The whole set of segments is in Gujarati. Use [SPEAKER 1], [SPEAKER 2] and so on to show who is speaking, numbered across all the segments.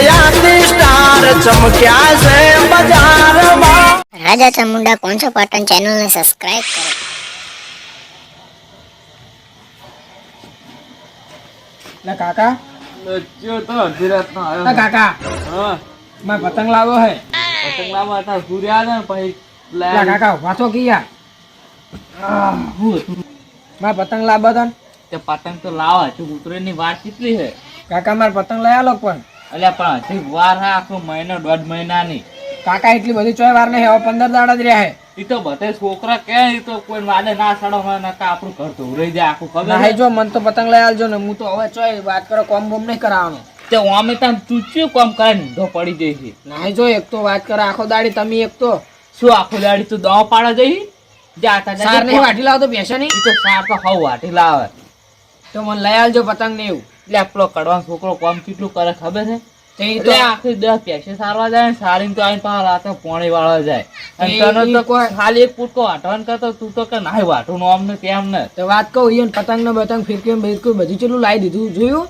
[SPEAKER 1] દયાથી સ્ટાર ચમક્યા છે બજારમાં.
[SPEAKER 2] રાજા ચામુંડા કોન્સો પાટણ ચેનલને સબસ્ક્રાઇબ કરો.
[SPEAKER 3] લે કાકા
[SPEAKER 4] લચ્યો તો અડધી રાતનો આવ્યો.
[SPEAKER 3] લે કાકા
[SPEAKER 4] હા
[SPEAKER 3] મેં પતંગ લાવો હે.
[SPEAKER 4] પતંગ લાવવા હતા સૂર્યા ને પછી
[SPEAKER 3] લે કાકા વાંચો કિયા
[SPEAKER 4] હું હતું
[SPEAKER 3] મેં પતંગ લાવો તો
[SPEAKER 4] તે પતંગ તો લાવા હજુ ઉતરેની વાર કેટલી છે?
[SPEAKER 3] કાકા મારે પતંગ લઈ આલો પણ
[SPEAKER 4] અલ્યા પણ હજી વાર હા આખો મહિનો દોઢ મહિનાની.
[SPEAKER 3] કાકા એટલી બધી ચોય વાર નહીં, હવે 15 દાડા જ રહ્યા હે.
[SPEAKER 4] ઈ તો બધે છોકરા કે ઈ તો કોઈ વાદે ના સડો હોય નકા આપણું ઘર ધોરાઈ જાય આખું ખબર
[SPEAKER 3] ના જો મન તો પતંગ લઈ આલજો ને, હું તો હવે ચોય વાત કરો કોમ બોમ નહીં કરાવવાનો.
[SPEAKER 4] તે અમે તમ તું ચિયું કામ કરે નીંધો પડી જઈ છે.
[SPEAKER 3] ના જો એક તો વાત કરે આખો દાડી તમે, એક તો
[SPEAKER 4] શું આખો દાડી તું દવા પાડવા જઈ જાતા
[SPEAKER 3] સાર નહીં વાટી લાવો તો બેસે નહીં.
[SPEAKER 4] ઈ તો સાર તો હવ વાટી લાવે.
[SPEAKER 3] તો મને લઈ આલજો પતંગ ને એવું.
[SPEAKER 4] એટલે આપણો કડવાનો છોકરો કામ કેટલું કરે ખબર છે?
[SPEAKER 3] તે ઈ
[SPEAKER 4] એટલે
[SPEAKER 3] તો
[SPEAKER 4] આખી 10 પૈસે સારવા જાય ને સારીને તો આઈને પાછા રાતે પોણી વાળવા જાય. અને
[SPEAKER 3] એ
[SPEAKER 4] તને તો
[SPEAKER 3] કોઈ-
[SPEAKER 4] ખાલી એક પૂટકો વાટવાનું કરતો તું તો કે નાય વાટું નો આમ ને તેમ ને.
[SPEAKER 3] તો વાત કહું ઈયન પતંગ ને બતંગ ફિરકી ને બિરકી બધું ચેટલું લાવી દીધું જોયું.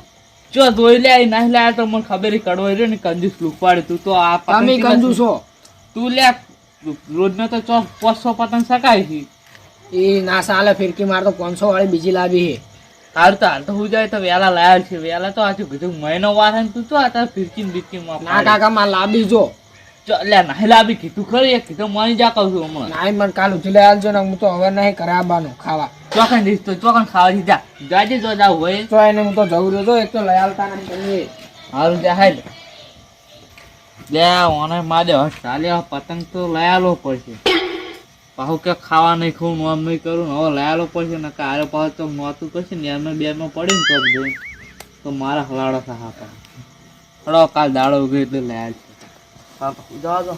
[SPEAKER 4] જો ધોઈ લે નાહી લે તો મને ખબર ઈ કડવાઈ રહ્યો ને કંજૂસ લુક પાડે તું તો આ પતંગ
[SPEAKER 3] તમે
[SPEAKER 4] કેટલા
[SPEAKER 3] કંજુ છો.
[SPEAKER 4] તું લે રોજ નો તો 500 પતંગ સકાય છે.
[SPEAKER 3] એ ના સાલે ફિરકી માર તો 500 વાળી બીજી લાવી હે.
[SPEAKER 4] હાલ તો હું જાય તો વેલા લાયા છે. વેલા તો આજુ કીધું મહિનો વાર હે ને તું તો આ ફિરકી ને બીરકી માં
[SPEAKER 3] ના કાકા માર લાવી જો.
[SPEAKER 4] લે નાહી લાવી કીધું ખરી એક કીધું મળી જા કહું છું હમણાં.
[SPEAKER 3] ના મને કાલ ઉઠી લઈ આલજો ને, હું તો હવે નહીં કરાવવાનું ખાવા.
[SPEAKER 4] ચોકન દીસ તો ચોકન ખાવા જા જાજે જો જાવ હોય
[SPEAKER 3] તો એને હું તો જવું રહ્યો તો, એક તો લઈ આલતા નહીં તમે.
[SPEAKER 4] હારું જા હાલ લે ઓને માદે હસ ચાલે પતંગ તો લઈ આલો પડશે. પાહુ કે ખાવા નહીં ખાવું નોમ નહીં કરું ને હવે લઈ આલો પડશે ને કારે પાછું તો નોતું કરશે ને એમાં બેમાં પડી ને તો જોઈ તો મારા હલાડો સહા કરે હળો કાલ દાડો ઉગે એટલે લઈ આલ છે. હા તો જવા દો.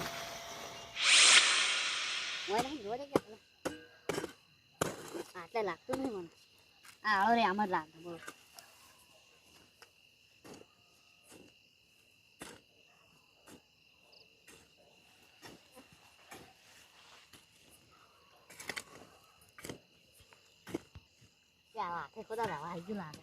[SPEAKER 2] આટલે લાગતું નહીં મને. આ આવો રે આમ જ લાગે. બોલો હાથે ખોદા રવા આવી ગયું લાગે.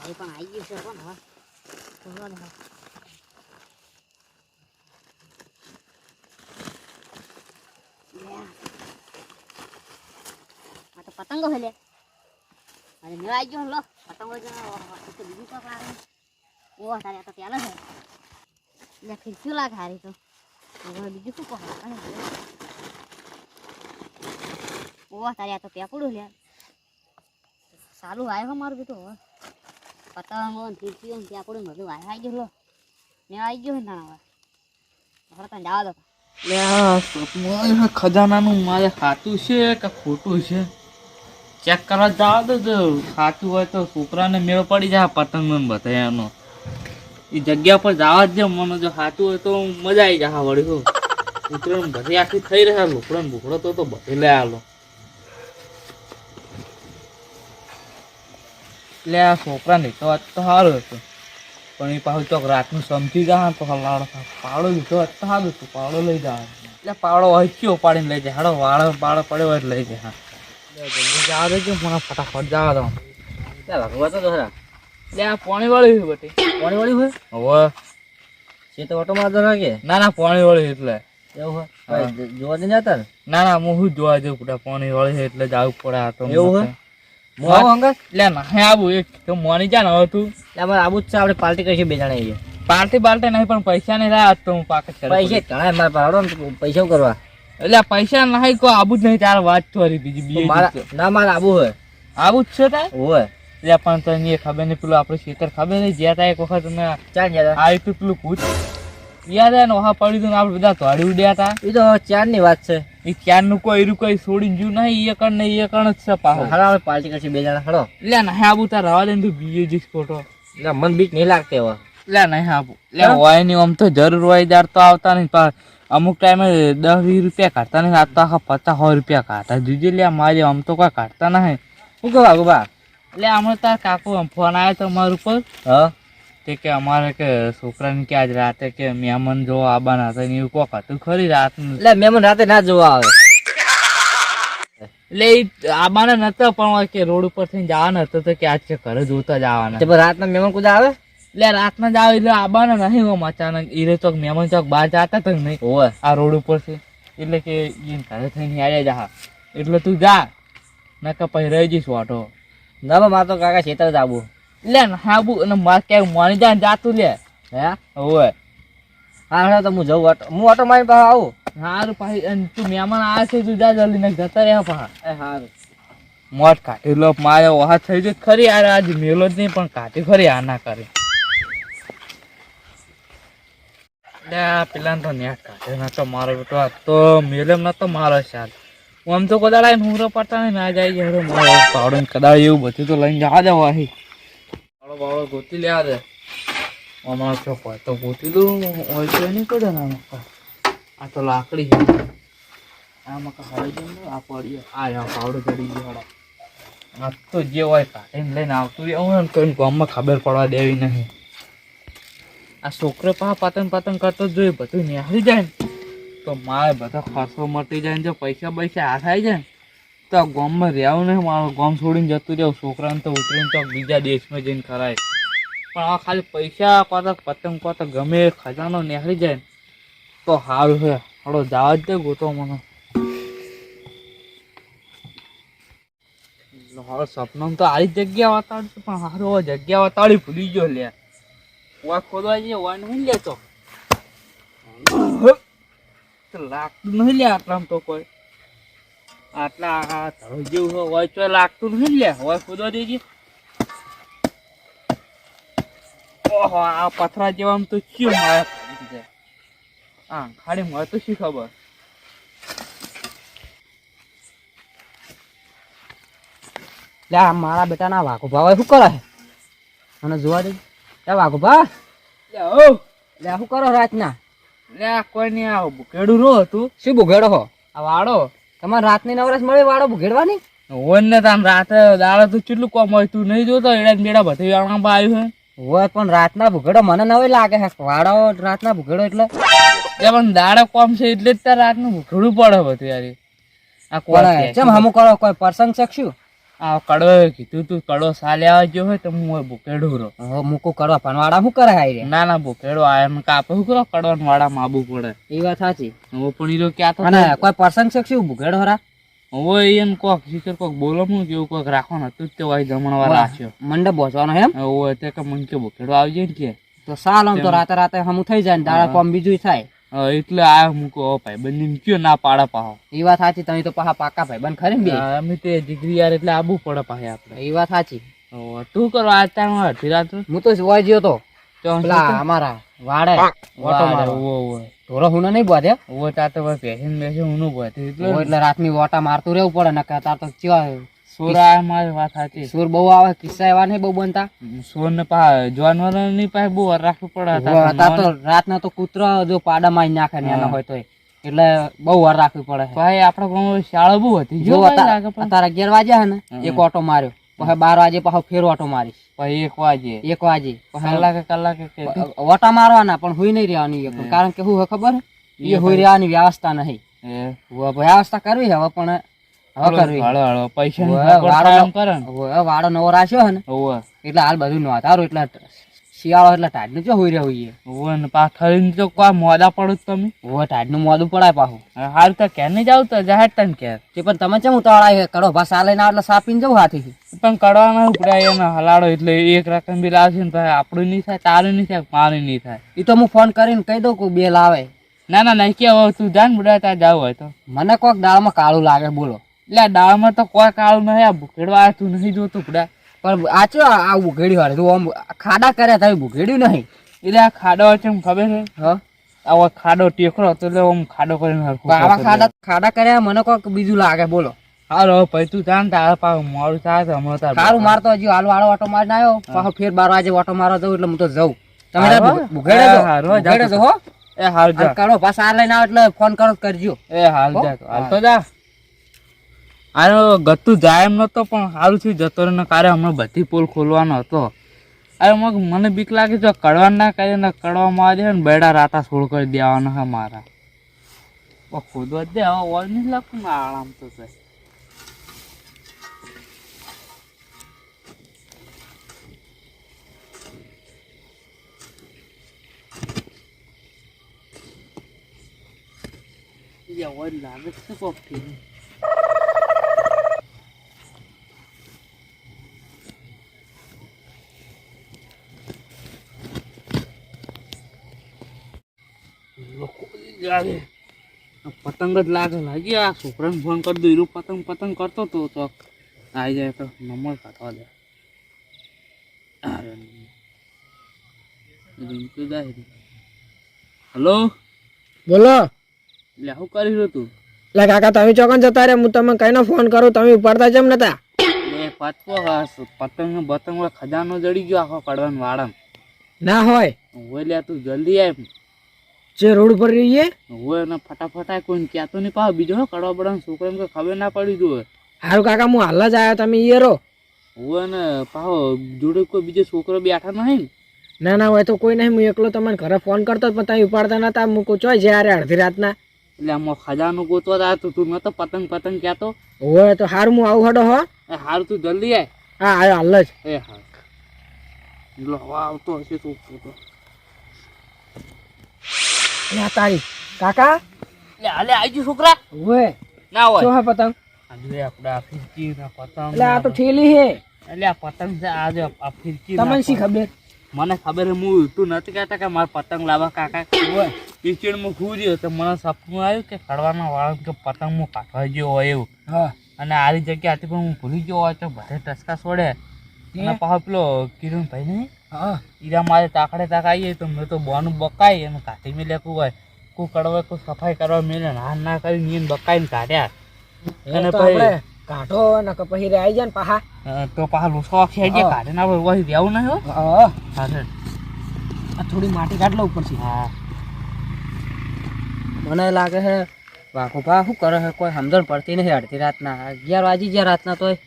[SPEAKER 2] ભાઈ પણ આવી ગયું છે કોણ હવે ખોલવા દે. આ તો પતંગો છે લે. અરે મેં આવી ગયો લો પતંગો જો બીજું કોક લાગે. ઓહ તારે આ તો પેલો છે લે. ખીચ્યું લાગે હારી તો બીજું શું કહો. ઓહ તારે આ તો પેપડું લે. સારું આવ્યો મારું બેટું હવે પતંગો ને ખીચ્યું ને પેપડું બધું આવી ગયું લો. મેં આવી ગયો ને હવે હવે તને જવા દો.
[SPEAKER 4] લે આ સપનું ખજાનાનું મારે ખાતું છે કે ખોટું છે ચેક કરવા જવા દો. જો ખાતું હોય તો છોકરાને મેળ પડી જાય પતંગ ને બધા એનો એ જગ્યા પર જવા જ દે મને. જો ખાતું હોય તો મજા આવી જાય વળી તો ઉતરણ બધી આખી થઈ રહ્યા લુકડો ને બુકડો તો બધે લે આલો. એટલે આ છોકરા ને તો સારું હતું પણ એ પાછું ચોક રાતનું સમજી જા તો હલાડો પાવડો લીધો તો સારું હતું. પાવડો લઈ જા એટલે પાવડો હોય કયો પાડીને લઈ જાય. હાડો વાળો પાડો પડ્યો હોય લઈ જાય. હા જલ્દી જવા દેજો મને ફટાફટ જવા દો. ત્યાં લગવા તો ખરા એટલે આ પાણી વાળી હોય બધી પાણી વાળી હોય હવે છે તો ઓટો મારતો લાગે. ના ના પાણી વાળી એટલે એવું હોય જોવા દે જતા. ના ના હું શું જોવા જઉં પૂરા પાણી વાળી એટલે જવું પડે. આ તો એવું હોય એટલે ના આવું એક તો મોની જા ને હવે તું
[SPEAKER 3] અમારે આવું જ છે. આપણે પાર્ટી કરીશું બે જણા આવીએ.
[SPEAKER 4] પાર્ટી બાલ્ટી નહીં પણ પૈસા નહીં રહ્યા તો હું પાક
[SPEAKER 3] પૈસા ઘણા મારે પાડો ને પૈસા કરવા.
[SPEAKER 4] એટલે પૈસા નહીં કોઈ આવું જ નહીં. તારે વાત થોડી બીજી
[SPEAKER 3] ના મારે આવું હોય.
[SPEAKER 4] આવું જ છે તાર
[SPEAKER 3] હોય
[SPEAKER 4] એટલે પણ તને એ ખબર નહીં પેલું આપણે ખેતર ખબર નહીં જ્યાં તા એક વખત
[SPEAKER 3] ચાર જતા
[SPEAKER 4] આવી તું પેલું ભૂત યાદ આવે ને વહા પડ્યું હતું ને આપણે બધા તોડી ઉડ્યા હતા.
[SPEAKER 3] એ તો ચાર ની વાત છે.
[SPEAKER 4] એ ક્યારનું કોઈ એરું કોઈ છોડીને જ્યું નહીં. એ કણ નહીં એ કણ જ છે પાહો.
[SPEAKER 3] હાલો આપણે પાર્ટી કરીશું બે જણા. હાલો
[SPEAKER 4] એટલે ના આવું તાર રવા દે ને તું બીજે જઈશ ખોટો.
[SPEAKER 3] એટલે મન બીક નહીં લાગતી હવે.
[SPEAKER 4] લે નહીં આપું લે હોય નહીં આમ તો જરૂર હોય ત્યારે તો આવતા નહીં પણ અમુક ટાઈમે 10-20 રૂપિયા કાઢતા નહીં આ તો આખા 50-100 રૂપિયા કાઢતા જોજે લે મારે આમ તો કોઈ કાઢતા નહીં
[SPEAKER 3] શું કહો વાઘુબા?
[SPEAKER 4] એટલે આમાં તાર કાકુ ફોન આવ્યો તો મારા ઉપર
[SPEAKER 3] હા
[SPEAKER 4] તે કે અમારે કે છોકરાને કે આજ રાતે કે મહેમાન જોવા આવવાના હતા ને એવું કોક હતું ખરી રાતનું
[SPEAKER 3] એટલે મહેમાન રાતે ના જોવા આવે.
[SPEAKER 4] એટલે એ આવવાના નતો પણ કે રોડ ઉપર થઈને જવાના હતો તો કે આજ કે ઘરે જોતા જ આવવાના
[SPEAKER 3] તે રાતના મહેમાન કુદા આવે?
[SPEAKER 4] એટલે રાતના જ આવે એટલે આવવાના નહીં આમ અચાનક ઈરે ચોક મહેમાન ચોક બહાર જતા હતા નહીં
[SPEAKER 3] ઓવે
[SPEAKER 4] આ રોડ ઉપર છે એટલે કે ઈ ઘરે થઈને આવ્યા જા એટલે તું જા નકર પછી રહી જઈશ ઓટો
[SPEAKER 3] ના બા મારે તો કાકા ખેતર જ આવું.
[SPEAKER 4] લે હાબુ અને માર ક્યાંક માની જાય જાતું લે
[SPEAKER 3] હે
[SPEAKER 4] ઓય
[SPEAKER 3] હા હેડો તો હું જઉં હું ઓટો મારી પાસે આવું.
[SPEAKER 4] હારું પછી અને તું મહેમાન આવે છે તું જા જલ્દી ને જતા રહ્યા પા
[SPEAKER 3] એ હારું.
[SPEAKER 4] મોટ કાઢેલો મારે વાહ થઈ ગઈ ખરી યાર આજ મેલો જ નહીં પણ કાઢી ખરી આ ના કરે લે પેલા તો નેટ કાઢે ના તો મારો બેટો આ તો મેલેમ ના તો મારો શાલ હું આમ તો કદાળ આવીને હુંરો પડતા નહીં ના જાય યાર મારો પાવડો ને કદાળ એવું બધું તો લઈને જવા દેવા અહીં પાવડો બાવડો ગોતી લેવા દે અમારો ચોક હોય તો ગોતી લઉં હોય તો નહીં પડે ને આમાં આ તો લાકડી છે આમાં હળી જઈને આ પડી આ પાવડો ચડી ગયો આ તો જે હોય કાઢીને લઈને આવતું એવું ને કોઈ ગામમાં ખબર પડવા દેવી નહીં આ છોકરો પા પતંગ કરતો જ જોઈએ બધું નિહાળી જાય ને તો મારે બધો ખર્ચો મટી જાય ને જો પૈસા હાથ આવી જાય ને તો આ ગામમાં રહેવું નહીં મારું ગામ છોડીને જતું રહેવું છોકરાને તો ઉતરીને તો બીજા દેશમાં જઈને કરાય પણ આ ખાલી પૈસા પતંગ ગમે એ ખજાનો નિહાળી જાય ને તો સારું છે થોડો જવા જ દે ગોતો મને હવે સપનામાં તો આરી જગ્યા વતાડતું પણ હારો જગ્યા વતાડી ભૂલી ગયો લે વા ખોદવા જઈએ વાન નહીં લેતો લાગતું નહીં લે આટલામાં તો કોઈ આટલા આ ધરો જેવું હોય તો લાગતું નહીં લે હોય ખોદવા દેજે ઓહો આ પથરા જેવામાં તો શું મારે હા ખાડી મળે તો શું ખબર
[SPEAKER 3] લે મારા બેટાના વાઘુભા હોય શું કરે મને જોવા દે. લે વાઘુભા
[SPEAKER 4] લે ઓ
[SPEAKER 3] લે શું કરો રાતના?
[SPEAKER 4] લે કોઈ નહીં આ ભૂખેડું રો હતું
[SPEAKER 3] શું ભૂગેડો હો?
[SPEAKER 4] આ વાળો
[SPEAKER 3] તમારે રાતની નવરસ મળી વાળો ભૂગેડવાની?
[SPEAKER 4] હોય ને તામ રાતે દાડે તો કેટલું કોમ હોય તું નહીં જોતો એડા બેડા બધી વાળામાં આવ્યું
[SPEAKER 3] હોય પણ રાતના ભૂગેડો મને નવી લાગે છે. વાળો રાતના ભૂગેડો એટલે
[SPEAKER 4] પણ દાડે કોમ છે એટલે જ તાર રાતનું ભૂખડું પડે બધું યાર આ કોણ
[SPEAKER 3] ચમ હમું કરો કોઈ પ્રસંગ છે શું?
[SPEAKER 4] આ કડવો કીધું તું કડવો સાલે આવવા ગયો હોય તો હું ભૂખેડું રહો
[SPEAKER 3] મૂકું કરવા પણ વાળા શું કરે હાઈ રે?
[SPEAKER 4] ના ભૂખેડો આ એમ કાપે શું કરો કડવા વાળામાં આવવું પડે
[SPEAKER 3] એ વાત સાચી.
[SPEAKER 4] હવે પણ ઈ ક્યાં તો
[SPEAKER 3] અને કોઈ પ્રસંગ છે શું ભૂગેડો હરા?
[SPEAKER 4] હવે એમ કોક શીખર કોક બોલો હું કેવું કોક રાખવાનું હતું તે હોય જમણવાર રાખ્યો
[SPEAKER 3] મંડપ પહોંચવાનો એમ?
[SPEAKER 4] હવે તે કે મને કે ભૂખેડો આવી જાય ને કે
[SPEAKER 3] તો સાલ આમ તો રાતે હમું થઈ જાય ને દાડા કોમ બીજું થાય.
[SPEAKER 4] એટલે આ મૂકો ભાઈ બંને કયો ના પાડે પાહો
[SPEAKER 3] એ વાત સાચી. તમે તો પાછા પાકા ભાઈ બંધ ખરી ને બે?
[SPEAKER 4] અમે તે દીકરી યાર એટલે આબુ પડે પાસે આપડે
[SPEAKER 3] એ વાત સાચી.
[SPEAKER 4] તું કરો આજ તારમાં અડધી રાત
[SPEAKER 3] હું તો જોવા ગયો તો પેલા અમારા વાડે ઓટો મારો ઢોરો હુનો નહીં બોધે
[SPEAKER 4] ઓ તા તો પેશન બેસન હું બોધે
[SPEAKER 3] એટલે રાતની ઓટા મારતું રહેવું પડે ને તાર તો ચેવા
[SPEAKER 4] સોરા મારી વાત સાચી
[SPEAKER 3] સુર બહુ આવે કિસ્સા એવા નહીં બહુ બનતા.
[SPEAKER 4] સોર ને પા જાનવર ની પાસે બહુ રાખવું પડે
[SPEAKER 3] તાર તો રાતના તો કૂતરો જો પાડા મારી નાખે ને એના હોય તો એટલે બહુ વાર રાખવી પડે.
[SPEAKER 4] ભાઈ આપડા ગામમાં શાળા બહુ હતી
[SPEAKER 3] જો તારા 11 વાગ્યા હે ને એક ઓટો માર્યો પછી 12 વાગે પાછો ફેર ઓટો મારીશ
[SPEAKER 4] પછી 1 વાગે કલાકે
[SPEAKER 3] ઓટા મારવાના પણ હુઈ નહીં રહેવાની કારણ કે શું ખબર એ હુઈ રહેવાની વ્યવસ્થા નહીં. વ્યવસ્થા કરવી હવે પણ હવે કરવી વાળો નવો રાખ્યો હે ને એટલે હાલ બધું નો તારું એટલે શિયાળો એટલે ટાઢ નું જો હોઈ રહ્યું
[SPEAKER 4] પાથરી તો કોઈ મોડા પડો તમે
[SPEAKER 3] ટાઢ નું મોદું પડાય પાછું.
[SPEAKER 4] હાલ તો ક્યાં નહીં જાવ તો જાહેર તને ક્યાં
[SPEAKER 3] તે પણ તમે ચમ ઉતાવળાય કડો ભાસ ચાલે ના એટલે સાપીને જવું હાથી
[SPEAKER 4] પણ કડવાના ઉપડાય એને હલાડો એટલે એક રકમ બી લાવશે ને ભાઈ આપણું નહીં થાય તારું નહીં થાય મારું નહીં થાય.
[SPEAKER 3] એ તો હું ફોન કરીને કહી દઉં કે બે લાવે.
[SPEAKER 4] ના નહીં કે તું જાન બુડા ત્યાં જાવ હોય તો
[SPEAKER 3] મને કોઈક દાળમાં કાળું લાગે બોલો.
[SPEAKER 4] એટલે દાળમાં તો કોઈ કાળું નહીં આ ભૂખેડવા તું નહીં જોતું બુડા
[SPEAKER 3] પણ આ ચો આ ભૂખેડી વાળે તું આમ ખાડા કર્યા તમે ભૂખેડ્યું નહીં
[SPEAKER 4] એટલે આ ખાડો છે ખબર છે
[SPEAKER 3] હા
[SPEAKER 4] આવો ખાડો ટેકરો તો એટલે આમ ખાડો કરીને
[SPEAKER 3] આવા ખાડા કર્યા મને કોઈક બીજું લાગે બોલો.
[SPEAKER 4] હારો ભાઈ તું જાણ તારા પાછું મોડું થાય તો હમણાં તાર
[SPEAKER 3] સારું મારતો હજી હાલ વાળો ઓટો મારીને આવ્યો પાછો ફેર 12 વાગે ઓટો મારવા જવું એટલે હું તો જઉં. તમે તાર
[SPEAKER 4] હારું,
[SPEAKER 3] ભૂખેડે જો
[SPEAKER 4] હારું,
[SPEAKER 3] ભૂખેડે જો હો
[SPEAKER 4] એ હાલ જા
[SPEAKER 3] કાળો પાછા આ લઈને આવો એટલે ફોન કરો તો કરજો
[SPEAKER 4] એ હાલ જા તો, હાલ તો જા આનો ગતું જાય એમ નતો પણ સારું થયું જતો રહ્યો ને કારે હમણાં બધી પોલ ખોલવાનો હતો અરે મને બીક લાગે જો કડવા ના કરે ને કડવામાં આવે ને બેડા રાતા સોળ કરી દેવાના છે મારા ખોદવા દે હવે ઓલ નહીં લાગતું ને આરામ તો છે લાગે છે કોક થી પતંગ જ લાગી આ છોકરાને ફોન કરી દો એનું પતંગ કરતો તો આવી જાય તો નંબર કાઢવા દે હલો
[SPEAKER 1] બોલો
[SPEAKER 4] એટલે શું કરી રહ્યો તું
[SPEAKER 1] લે કાકા તમે ચોકન જતા રે હું તમને કઈનો ફોન કરું તમે ઉપાડતા જેમ નતા
[SPEAKER 4] એ પાછો પતંગ બતંગ ખજાનો જડી ગયો આખો કડવાનું વાળા
[SPEAKER 1] ના હોય
[SPEAKER 4] હોય લે તું જલ્દી આવ
[SPEAKER 1] જે રોડ ઉપર રહીએ
[SPEAKER 4] હોય ને ફટાફટ કોઈ ક્યાં નહીં પાવ બીજો કડવા બડા છોકરાને કોઈ ખબર ના પડી જોવે
[SPEAKER 1] હારું કાકા હું હાલ જ આવ્યો તમે ઈ રહો
[SPEAKER 4] હોય ને પાહો જોડે કોઈ બીજો છોકરો બેઠા નહીં
[SPEAKER 1] ના ના હોય તો કોઈ નહીં હું એકલો તમને ઘરે ફોન કરતો પણ તમે ઉપાડતા નતા હું ચોય જ્યારે અડધી રાતના
[SPEAKER 4] એટલે આમાં ખજાનું ગોતવા આવ્યો તો તું મેં તો પતંગ કહેતો
[SPEAKER 1] હોય તો હારું હું આવું હડો હો
[SPEAKER 4] એ હારું તું જલ્દી આય
[SPEAKER 1] હા આવ્યો હાલ જ
[SPEAKER 4] એ હા લો આવતો હશે તું
[SPEAKER 1] લે તારી કાકા
[SPEAKER 4] એટલે હાલે આવી છોકરા
[SPEAKER 1] હોય
[SPEAKER 4] ના
[SPEAKER 1] શું
[SPEAKER 4] હોય
[SPEAKER 1] હે પતંગ
[SPEAKER 4] આજે આપડા ફિરકી ના પતંગ
[SPEAKER 1] એટલે આ તો ઠેલી હે
[SPEAKER 4] એટલે આ પતંગ છે આજે આ ફિરકી
[SPEAKER 1] તમને શી ખબર
[SPEAKER 4] મને ખબર હું તું નથી કહેતા કે મારે પતંગ લાવવા કાકા હોય કિચડમાં ખુર્યો તો મને સપનું આવ્યું કે કડવાના વાળા કે પતંગ હું કાઢવા ગયો હોય એવું
[SPEAKER 1] હા
[SPEAKER 4] અને આરી જગ્યા હતી પણ હું ભૂલી ગયો હોય તો બધે ટસકા છોડે અને પાછો પેલો કિરણ ભાઈ નહીં
[SPEAKER 1] હા
[SPEAKER 4] ઈરા મારે તાકડે તાક આવીએ તો મેં તો બોનું બકાઈ અને કાઢી મેલે હોય કોઈ કડવા કોઈ સફાઈ કરવા મેલે ના ના કરી નીન બકાઈને કાઢ્યા અને પછી
[SPEAKER 1] કાઢો ને પછી રે આવી જાય ને પાહા
[SPEAKER 4] તો પાછા લૂસો આખી આવી કાઢે ના હોય રહેવું નહીં હો
[SPEAKER 1] હા
[SPEAKER 4] હા
[SPEAKER 1] આ થોડી માટી કાઢ લો ઉપરથી
[SPEAKER 4] હા
[SPEAKER 3] મને લાગે છે વાઘુભા શું કરે છે કોઈ સમજણ પડતી નથી અડધી રાતના 11 વાગી ગયા રાતના તોય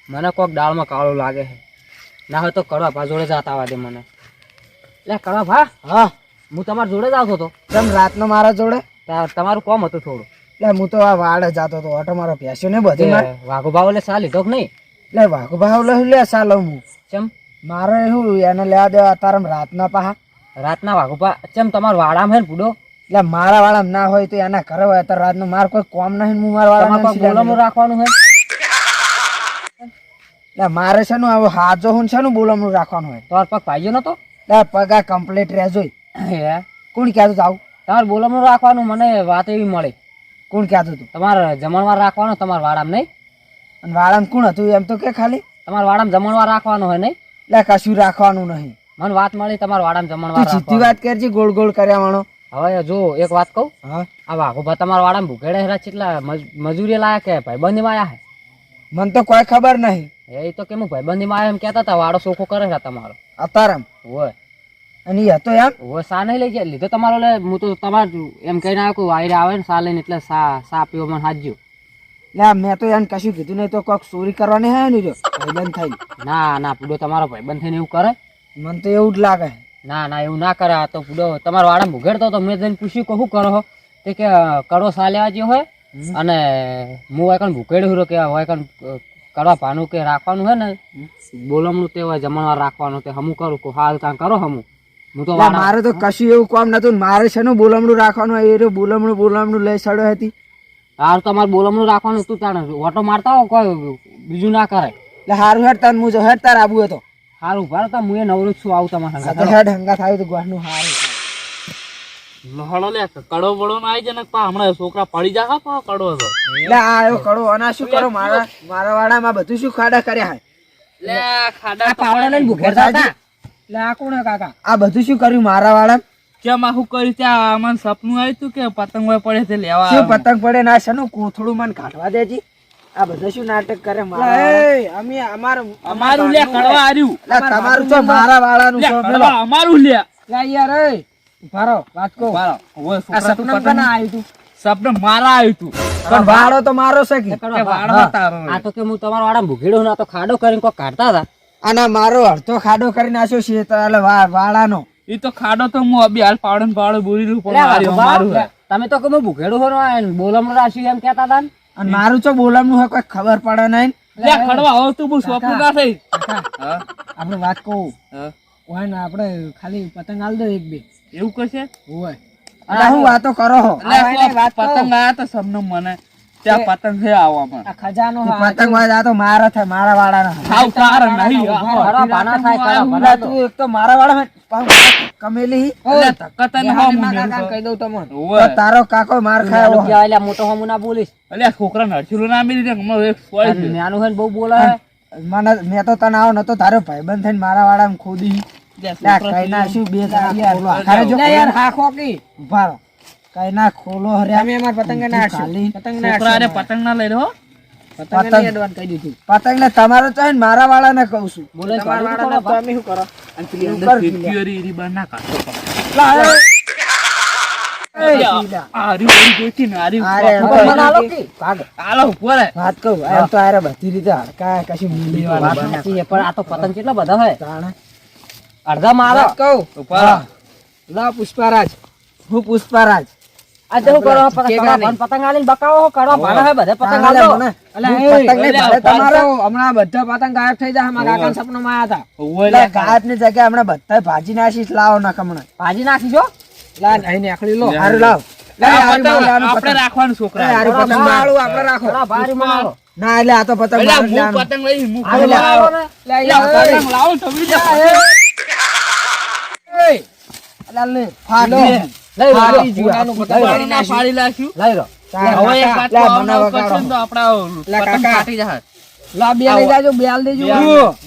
[SPEAKER 3] મને કોઈક દાળમાં કાળું લાગે છે ના હોય તો કડવા ભા જોડે જતા આવવા દે મને એટલે કડવા ભા
[SPEAKER 1] હા
[SPEAKER 3] હું તમારા જોડે જ આવતો હતો
[SPEAKER 1] તમે રાતનો મારા જોડે
[SPEAKER 3] તમારું કોમ હતું થોડું
[SPEAKER 1] એટલે હું તો આ વાડે જતો હતો ઓટો મારો પ્યાસ્યો ને બધી માં
[SPEAKER 3] વાઘુભા ઓલે સા લીધો કે નહીં
[SPEAKER 1] એટલે વાઘુ ભાવ લે સાલો હું
[SPEAKER 3] ચમ
[SPEAKER 1] મારે શું એને લેવા દેવા અત્યારે રાતના પાહા
[SPEAKER 3] રાતના વાઘુભા ચમ તમારું વાડામાં હે ને પૂડો
[SPEAKER 1] એટલે મારા વાળા ના હોય તો એના ઘરે હોય અત્યારે રાતનું મારે કોઈ કોમ નહીં હું મારા
[SPEAKER 3] તમારે કોઈ
[SPEAKER 1] વાળા
[SPEAKER 3] બોલમનું રાખવાનું હે
[SPEAKER 1] એટલે મારે છે ને હવે હાજો હું છે ને બોલમનું રાખવાનું હોય
[SPEAKER 3] તમારો પગ ભાઈજો નતો
[SPEAKER 1] એટલે પગા કમ્પ્લીટ રહેજો
[SPEAKER 3] હે
[SPEAKER 1] કોણ કહેતું જાવ
[SPEAKER 3] તમારે બોલમનું રાખવાનું મને વાત એવી મળે
[SPEAKER 1] કોણ કહેતું તું
[SPEAKER 3] તમારે જમણવાર રાખવાનું તમારા વાડામાં નહીં
[SPEAKER 1] અને વાળામાં કોણ હતું એમ તો કે ખાલી
[SPEAKER 3] તમારા વાડામાં જમણવાર રાખવાનું હોય નહીં
[SPEAKER 1] એટલે કશું રાખવાનું નહીં
[SPEAKER 3] મને વાત મળી તમારા વાડામાં
[SPEAKER 1] તું
[SPEAKER 3] જમણવાર
[SPEAKER 1] સીધી વાત કરજી ગોળ ગોળ કર્યા વાળો
[SPEAKER 3] હવે જો એક વાત કહું
[SPEAKER 1] હા
[SPEAKER 3] આ વાઘુભા તમારા વાડામાં ભૂખેડા હેરા કેટલા મજૂરી લાયા કે ભાઈબંધીમાં આયા
[SPEAKER 1] મને તો કોઈ ખબર નહીં
[SPEAKER 3] હે એ તો કેમ ભાઈબંધીમાં આયા એમ કહેતા હતા વાડો સોખો કરે છે તમારો
[SPEAKER 1] અત્યારે
[SPEAKER 3] હોય
[SPEAKER 1] અને એ હતો એમ
[SPEAKER 3] હોય સા નહીં લઈ ગયા લીધો તમારો લે હું તો તમારે એમ કહીને આવ્યો કે વાયરે આવે ને સા લઈને એટલે સા પીવો મને હાજ્યો
[SPEAKER 1] એટલે મેં તો એને કશું કીધું નહીં તો કોઈક ચોરી કરવાની હે ને ભાઈબંધ થઈ
[SPEAKER 3] ના ના પૂડો તમારો ભાઈબંધ થઈને એવું કરે
[SPEAKER 1] મને તો એવું જ લાગે
[SPEAKER 3] ના ના એવું ના કરે આ તો પૂડો તમારા વાડામાં ભૂગેડતો તો મેં જઈને પૂછ્યું કે શું કરો છો તે કે કડો સા લેવા જેવો હોય અને હું હોય કણ ભૂકેડ્યું કે હોય કણ કડવા પાનું કે રાખવાનું હે ને બોલમનું તે હોય જમણવાર રાખવાનું તે હમું કરું કે હાલ ત્યાં કરો હમું હું તો
[SPEAKER 1] એટલે મારે તો કશું એવું કામ નતું ને મારે છે ને બોલમણું રાખવાનું એ રહ્યું બોલમણું લઈ સડ્યો હતી
[SPEAKER 3] હાર તમારે બોલમનું રાખવાનું તું તાણે ઓટો મારતા હો કોઈ બીજું ના કરે
[SPEAKER 1] એટલે હારું હેડ તાર હું જો હેડ તાર આબુ હતો
[SPEAKER 3] સારું ભાર તો હું એ નવરો જ છું આવું તમારા
[SPEAKER 1] આ તો હેડ હંગા થાય તો ગોઠનું હારું
[SPEAKER 4] લહડો લે કડો બળો ના આવી જાય ને પા હમણાં છોકરા પડી જા પા કડો હતો
[SPEAKER 1] એટલે આ આવ્યો કડો અને શું કરો મારા વાડામાં બધું શું ખાડા કર્યા હે
[SPEAKER 4] લે ખાડા
[SPEAKER 3] પાવડા લઈને ભૂખેડતા હતા
[SPEAKER 1] એટલે આ કોણ હે કાકા આ બધું શું કર્યું મારા વાડા
[SPEAKER 4] કેમ આખું કર્યું ત્યાં મને સપનું આવ્યું તું કે પતંગ હોય પડે તે લેવા
[SPEAKER 1] શું પતંગ પડે ના છે કોથળું મને કાઢવા દેજી આ બધા શું નાટક કરે મારા અમે
[SPEAKER 4] અમારું લે કડવા આર્યું
[SPEAKER 1] તમારું તો મારા વાળાનું
[SPEAKER 4] લે કડવા અમારું લે
[SPEAKER 1] લે યાર એ ઉભા રહો, વાત કહું.
[SPEAKER 4] બાળો, ઓય
[SPEAKER 1] આ
[SPEAKER 4] છોકરા તું
[SPEAKER 1] સપનામાં
[SPEAKER 4] પતંગ
[SPEAKER 1] કોના આવ્યું તું?
[SPEAKER 4] સપને મારા આવ્યું તું
[SPEAKER 1] પણ વાળો તો મારો છે કે
[SPEAKER 3] કડવા
[SPEAKER 4] વાળો
[SPEAKER 3] હા.
[SPEAKER 4] તારો
[SPEAKER 3] આ તો કે હું તમારા વાળા ભૂખેડો ને આ તો ખાડો કરીને કોઈ કાઢતા હતા.
[SPEAKER 1] આના મારો અડધો ખાડો કરી નાખ્યો છે તો એટલે વાળાનો.
[SPEAKER 4] ઈ તો ખાડો તો હું અબી હાલ પાવડો ને પાવડો બોલી રહ્યું પણ
[SPEAKER 3] લે
[SPEAKER 4] મારી
[SPEAKER 3] વાઘુબા,
[SPEAKER 4] મારું હે.
[SPEAKER 3] તમે તો કે હું ભૂખેડો હો બોલમ રાશિ એમ કહેતા હતા ને.
[SPEAKER 1] અને મારું તો બોલવાનું હોય કોઈ ખબર પડે નહીં.
[SPEAKER 4] લે ખડવા હવે તું બહુ સોપનું ના થઈ હા
[SPEAKER 1] આપણે વાત કહું
[SPEAKER 4] હા
[SPEAKER 1] હોય ને આપણે ખાલી પતંગ આલ દો એક બે
[SPEAKER 4] એવું કશે
[SPEAKER 1] હોય. અરે હું વાતો કરો હો.
[SPEAKER 4] લે પતંગ આયા તો સમને મને ત્યાં પતંગ છે આવવામાં
[SPEAKER 1] આ ખજાનો પતંગ હોય આ તો મારા થાય, મારા વાળાના થાય.
[SPEAKER 4] હાવ તારા નહીં
[SPEAKER 3] કડવા પાના થાય, કડવા પાના તો.
[SPEAKER 1] તું એક તો મારા વાળા કમેલી
[SPEAKER 4] લે ધક્કા તને હાવ મુંડે
[SPEAKER 1] કહી દઉં તમને.
[SPEAKER 4] ઓય
[SPEAKER 1] તારો કાકો માર ખાય
[SPEAKER 3] નાનું
[SPEAKER 1] એવો.
[SPEAKER 3] કહેવાય, લે મોટો હમું ના બોલીશ.
[SPEAKER 4] અલ્યા છોકરા નરસિંહ ના મિલી દે હમણાં એક સોય છે.
[SPEAKER 3] નાનું હોય ને બહુ બોલાય.
[SPEAKER 1] મેં તો તને આવો નતો તારો ભાઈબંધ થઈને મારા વાળા ખોદી
[SPEAKER 4] લે
[SPEAKER 1] લે,
[SPEAKER 4] છોકરા
[SPEAKER 1] કઈ ના શું બે જણા
[SPEAKER 4] યાર.
[SPEAKER 1] ખોલો. આખરે જો
[SPEAKER 4] લે યાર,
[SPEAKER 1] હા ખોકી ઉભા રહો. કઈ ના ખોલો હર્યા અમે અમાર પતંગ ના ખાલી પતંગ
[SPEAKER 4] છોકરાને પતંગ ના લઈ રહ્યો
[SPEAKER 1] પતંગ ની એડવાન્સ કહી દીધું. પતંગ ને તમારો ચાહે ને મારા વાળા ને કહું છું.
[SPEAKER 3] બોલે તો
[SPEAKER 1] તમારા
[SPEAKER 3] વાળું
[SPEAKER 1] વાળાને
[SPEAKER 3] તો
[SPEAKER 1] તો અમે શું કરો?
[SPEAKER 4] અને પેલી
[SPEAKER 1] ઉપર
[SPEAKER 4] અંદર
[SPEAKER 1] પીલ્યા.
[SPEAKER 4] ફીરકી હરી બહાર ના કાઢતો પણ.
[SPEAKER 1] લા, એ. એ,
[SPEAKER 4] અલ્યા,
[SPEAKER 1] સીધા.
[SPEAKER 4] આ હરી બળી ગોચી ને હરી
[SPEAKER 1] અરે,
[SPEAKER 4] ઉપર
[SPEAKER 1] મને
[SPEAKER 3] આલો
[SPEAKER 1] કે. ભાગ.
[SPEAKER 4] આલો ઉપર હે.
[SPEAKER 1] વાત કહું એમ તો આરે બધી રીતે હડકા કશું મૂલી વાળા
[SPEAKER 3] વાત સાચી છે, પણ આ તો પતંગ કેટલા બધા હોય.
[SPEAKER 1] તાણે.
[SPEAKER 3] અડધા મારો.
[SPEAKER 1] વાત કહું
[SPEAKER 4] ઉપર
[SPEAKER 1] હા. લા પુષ્પારાજ હું પુષ્પારાજ
[SPEAKER 3] આ તો શું કરો? પતંગ
[SPEAKER 1] કે
[SPEAKER 3] કડવા
[SPEAKER 1] ગાને?
[SPEAKER 3] પતંગ આલીને બકાવો હો, કડવા પાના હોય, બધે પતંગ
[SPEAKER 1] તાણે
[SPEAKER 3] આલો.
[SPEAKER 1] મને.
[SPEAKER 3] અલા,
[SPEAKER 1] હું
[SPEAKER 3] એ,
[SPEAKER 1] પતંગ નહીં,
[SPEAKER 4] અલ્યા,
[SPEAKER 1] ભલે તમારો
[SPEAKER 4] પાછો.
[SPEAKER 1] હમણાં બધા પતંગ ગાયબ થઈ જાય મારા કાકાના સપનામાં આયા હતા.
[SPEAKER 4] ઓય
[SPEAKER 1] લા,
[SPEAKER 4] લે
[SPEAKER 1] ગાયબની જગ્યાએ હમણાં બધા ભાજી નાખીશ લાવો ના હમણાં.
[SPEAKER 3] ભાજી નાખીજો.
[SPEAKER 1] લા અહીં નીકળી લો
[SPEAKER 4] લે,
[SPEAKER 1] હારું લાવ લે,
[SPEAKER 4] આ
[SPEAKER 1] હારું
[SPEAKER 4] પતંગ
[SPEAKER 1] લેવાનું
[SPEAKER 4] આપણે
[SPEAKER 1] પતંગ.
[SPEAKER 4] રાખવાનું છોકરા
[SPEAKER 1] એ, હારું
[SPEAKER 3] કડવા
[SPEAKER 1] પતંગ
[SPEAKER 3] ભારી.
[SPEAKER 1] વાળું આપણે રાખો.
[SPEAKER 3] કડવા ભારી બનાવો.
[SPEAKER 1] ના એટલે આ તો પતંગ
[SPEAKER 4] અલ્યા,
[SPEAKER 1] મારે જ
[SPEAKER 4] હું
[SPEAKER 1] લેવાનું.
[SPEAKER 4] પતંગ લઈ હું
[SPEAKER 3] આ
[SPEAKER 4] પતંગ
[SPEAKER 3] લાવો ને.
[SPEAKER 1] લે,
[SPEAKER 4] અલ્યા,
[SPEAKER 1] લે,
[SPEAKER 4] પતંગ લાવો તમે જા.
[SPEAKER 1] એ. અલા, લે, ફાડો.
[SPEAKER 3] લઈ લો,
[SPEAKER 1] ફાડી
[SPEAKER 3] લો.
[SPEAKER 1] ગયું.
[SPEAKER 3] લઈ લો.
[SPEAKER 4] પાડી ના પાડી નાખ્યું
[SPEAKER 3] લઈ લો.
[SPEAKER 4] હવે એક વાત
[SPEAKER 1] લે,
[SPEAKER 4] તો
[SPEAKER 1] મને
[SPEAKER 4] આવું
[SPEAKER 1] વગાડો.
[SPEAKER 4] કરશું ને તો આપણા
[SPEAKER 1] લે,
[SPEAKER 4] પતંગ
[SPEAKER 1] કાકા.
[SPEAKER 4] ફાટી જાય.
[SPEAKER 1] લા, બે લઈ જાજો બે આલ દેજો.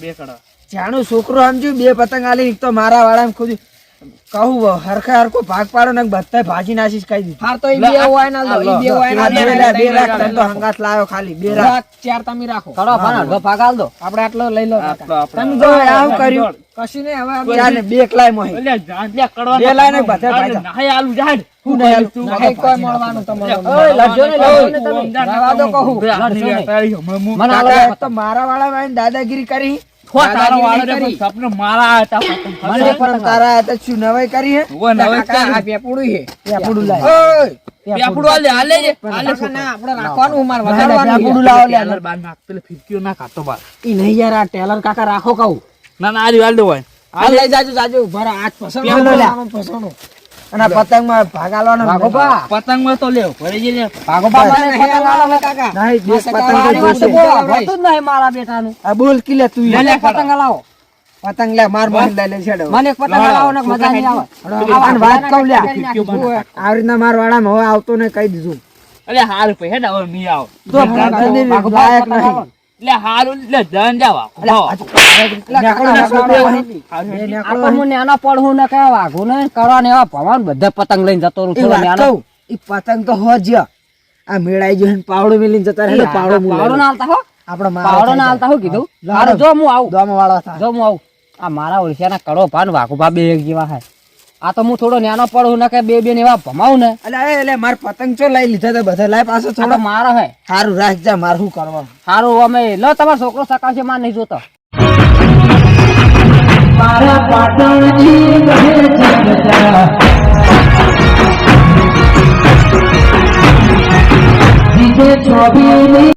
[SPEAKER 4] બે કડો.
[SPEAKER 1] જાણું છોકરો સમજ્યું બે પતંગ આલી એક તો મારા વાળા ખુદ કહું હરખે હરખો ભાગ પાડો ને બધા ભાજી નાખીશ કહી દીધું. હા તો
[SPEAKER 4] લે,
[SPEAKER 1] બે
[SPEAKER 4] આ-
[SPEAKER 1] હોય ના લો,
[SPEAKER 4] આ લો.
[SPEAKER 1] ઈ બે હોય ના
[SPEAKER 4] બે
[SPEAKER 1] લો.
[SPEAKER 4] રાખ,
[SPEAKER 1] બે
[SPEAKER 4] બે
[SPEAKER 1] રાખ,
[SPEAKER 4] રાખ,
[SPEAKER 1] તને તો હંગાત લાવ્યો ખાલી બે રાખ. ચાર તમે રાખો.
[SPEAKER 3] કડવા પાના અડધો ભાગ આલ દો.
[SPEAKER 1] આપણે આટલો લઈ લો કાકા.
[SPEAKER 4] આટલો આપણે.
[SPEAKER 1] તમે જો આવું કર્યું કશું નહીં હવે ચાર ને બે એકલાય મોહી.
[SPEAKER 4] અલ્યા, જાંડિયા કડવા
[SPEAKER 1] બે લાઈને બધા
[SPEAKER 4] અલ્યા,
[SPEAKER 1] ભાજા.
[SPEAKER 4] નાહી આલુ જાડ.
[SPEAKER 1] હું નહીં આલું.
[SPEAKER 4] તું
[SPEAKER 1] નહીં કોઈ મળવાનું તમારે.
[SPEAKER 3] ઓય, લડજો ને, લડજો ને તમે.
[SPEAKER 1] રહેવા દો કહું.
[SPEAKER 3] લડજો ને.
[SPEAKER 4] હમણાં હું
[SPEAKER 3] મને આલો
[SPEAKER 1] કાકા, એક
[SPEAKER 3] પતંગ.
[SPEAKER 1] તો મારા વાળા ભાઈને દાદાગીરી કરી
[SPEAKER 4] થો તારો વાળો રે,
[SPEAKER 1] દાદાગીરી
[SPEAKER 4] પણ સપને મારા હતા પતંગ.
[SPEAKER 3] મને
[SPEAKER 1] મને
[SPEAKER 3] એક પતંગ
[SPEAKER 1] પણ તારા હાથે શું નવાઈ કરી હે?
[SPEAKER 4] ઓય, નવાઈ
[SPEAKER 1] કાકા,
[SPEAKER 4] કરી.
[SPEAKER 1] આ પેપુડું છે. પેપુડું લાય. ઓય,
[SPEAKER 4] પેપડું આલે, આલે જે. આલે
[SPEAKER 1] કાકા, ના, આપણે રાખવાનું મારે
[SPEAKER 3] ના,
[SPEAKER 1] વધારવાનું
[SPEAKER 3] પેપુડું
[SPEAKER 1] છે.
[SPEAKER 3] લાવો, લે.
[SPEAKER 4] ટેલર બાર નાખ, પેલે ફિરકીઓ ના કાઢતો બાર.
[SPEAKER 1] ઈ નહીં યાર આ ટેલર કાકા રાખો કહું.
[SPEAKER 4] ના ના આરી વાલ દો હોય.
[SPEAKER 1] આ લઈ જાજો જાજો ભરા આજ પસંદ
[SPEAKER 4] પેલો લે.
[SPEAKER 1] પસંદ અને આ પતંગમાં ભાગ આલવાનો
[SPEAKER 3] ભાગોબા.
[SPEAKER 4] પતંગ તો લેવો ભરી જઈએ.
[SPEAKER 3] ભાગોબા મને
[SPEAKER 1] નહીં,
[SPEAKER 3] પતંગ આલો ને.
[SPEAKER 1] કાકા નહીં બે પતંગ
[SPEAKER 3] મારી
[SPEAKER 1] તો
[SPEAKER 3] વાત તો
[SPEAKER 1] જોશે.
[SPEAKER 3] બોલો, હોતું જ નહીં મારા બેટાનું.
[SPEAKER 1] આ બોલ કિલે તું
[SPEAKER 3] મને
[SPEAKER 1] ઈ.
[SPEAKER 3] એક પતંગ આલાવો.
[SPEAKER 1] પતંગ લે માર મોહન લે છેડો
[SPEAKER 3] મને એક પતંગ આલાવો ને મજા નહીં આવે.
[SPEAKER 1] આને વાત કહું લ્યા.
[SPEAKER 3] ફિરકીઓ
[SPEAKER 1] હું આવી રીતના માર વાળામાં હવે આવતો ને કહી દીધું
[SPEAKER 4] અલે હારું પૈ હેડ હવે નહીં આવો.
[SPEAKER 1] તો પતંગની
[SPEAKER 3] ભાગોબા
[SPEAKER 1] લાયક
[SPEAKER 3] પતંગ
[SPEAKER 1] નહીં.
[SPEAKER 3] આલો.
[SPEAKER 4] એટલે હારું એટલે જન જાવા.
[SPEAKER 1] નેકળો, નેકળો, બે હોય. બે નેકળો.
[SPEAKER 3] આપણ હું નેનો પડું ને કહેવા વાઘું ને કરવા ને એવા ભવાન બધા પતંગ લઈને જતો રહું
[SPEAKER 1] એ
[SPEAKER 3] થોડો
[SPEAKER 1] વાત
[SPEAKER 3] નેનો.
[SPEAKER 1] કહું, ઈ પતંગ તો હો જ્યાં. આ મેળાઈ ગયો ને પાવડો મેલીને જતા રહે ને પાવડો
[SPEAKER 3] પાવડો
[SPEAKER 1] મુલાયો.
[SPEAKER 3] ના હાલતા હો.
[SPEAKER 1] આપણે
[SPEAKER 3] પાવડો ના હાલતા હું કીધું.
[SPEAKER 1] લાડો.
[SPEAKER 3] હારું, જો હું આવું.
[SPEAKER 1] દોમ વાળા થાય.
[SPEAKER 3] જો હું આવું. આ મારા ઓળખ્યાના કડો ભાન વાઘુભા બે એક જેવા હે. આ તો હું થોડો નેનો પડું ને કે બે ને એવા ભમાવું ને.
[SPEAKER 1] એટલે માર પતંગ ચો લઈ લીધા તા બધા લાય પાછો
[SPEAKER 3] આ તો
[SPEAKER 1] થોડો
[SPEAKER 3] મારો હે.
[SPEAKER 1] સારું રાખ જા માર શું કરવાનું.
[SPEAKER 3] હારું અમે લો તમારો છોકરો સકાવશે માર નહીં જોતો.
[SPEAKER 1] મારા પાટણજી કહે છે